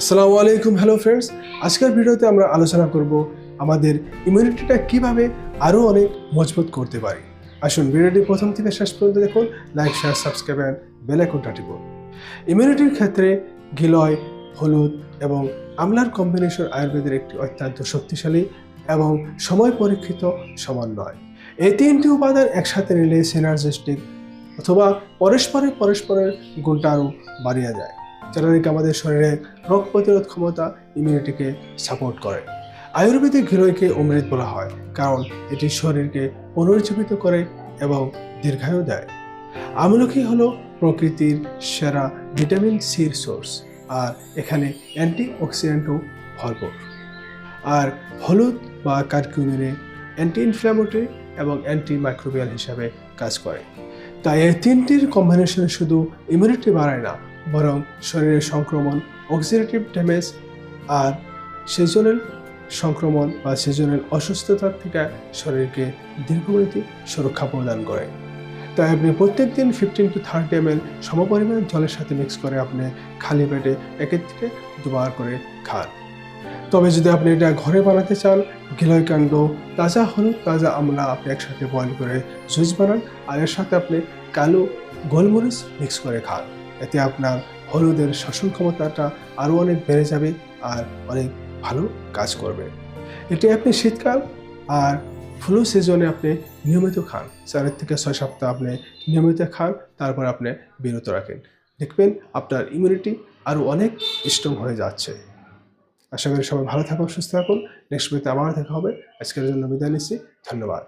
আসসালামু আলাইকুম, hello friends. আজকের ভিডিওতে আমরা আলোচনা করব আমাদের ইমিউনিটিটা কিভাবে আরও অনেক মজবুত করতে পারি। আসুন ভিডিওটি প্রথম থেকে শেষ পর্যন্ত দেখুন, like, share, subscribe and bell আইকনটা টিপুন। ইমিউনিটির ক্ষেত্রে গিলয়, হলুদ এবং আমলার কম্বিনেশন আয়ুর্বেদের একটি অত্যন্ত শক্তিশালী এবং সময় পরীক্ষিত সমন্বয়। এই তিনটি উপাদান একসাথে নিলে সিনার্জিস্টিক অথবা পরস্পরের গুণটা আরও বাড়িয়ে যায়, যেটা নাকি আমাদের শরীরের রোগ প্রতিরোধ ক্ষমতা, ইমিউনিটিকে সাপোর্ট করে। আয়ুর্বেদিক গিলয়কে অমৃত বলা হয় কারণ এটি শরীরকে পুনর্জীবিত করে এবং দীর্ঘায়ু দেয়। আমলকি হলো প্রকৃতির সেরা ভিটামিন সির সোর্স, আর এখানে অ্যান্টি অক্সিডেন্টও ভরপুর। আর হলুদ বা কারকিউমিনে অ্যান্টি ইনফ্ল্যামেটরি এবং অ্যান্টি মাইক্রোবিয়াল হিসাবে কাজ করে। তাই এই তিনটির কম্বিনেশন শুধু ইমিউনিটি বাড়ায় না, বরং শরীরের সংক্রমণ, অক্সিডেটিভ ড্যামেজ আর সিজনাল সংক্রমণ বা সিজনাল অসুস্থতার থেকে শরীরকে দীর্ঘমেয়াদী সুরক্ষা প্রদান করে। তাই আপনি প্রত্যেক দিন 15 to 30 ml সমপরিমাণ জলের সাথে মিক্স করে আপনি খালি পেটে 1 থেকে 2 বার করে খান। তবে যদি আপনি এটা ঘরে বানাতে চান, গিলয় কাণ্ড, তাজা হলুদ, তাজা আমলা আপনি একসাথে বয়েল করে জুস বানান, আর এর সাথে আপনি কালো গোলমরিচ মিক্স করে খান। এতে আপনার হলুদের শ্বসন ক্ষমতাটা আরও অনেক বেড়ে যাবে আর অনেক ভালো কাজ করবে। এটি আপনি শীতকাল আর ফ্লু সিজনে আপনি নিয়মিত খান, 4 থেকে 6 সপ্তাহ আপনি নিয়মিত খান, তারপর আপনি বিরত রাখেন। দেখবেন আপনার ইমিউনিটি আরও অনেক স্ট্রং হয়ে যাচ্ছে। আশা করি সবাই ভালো থাকুন, সুস্থ থাকুন। নেক্সট ভিডিওতে আবার দেখা হবে। আজকের জন্য বিদায় নিচ্ছি। ধন্যবাদ।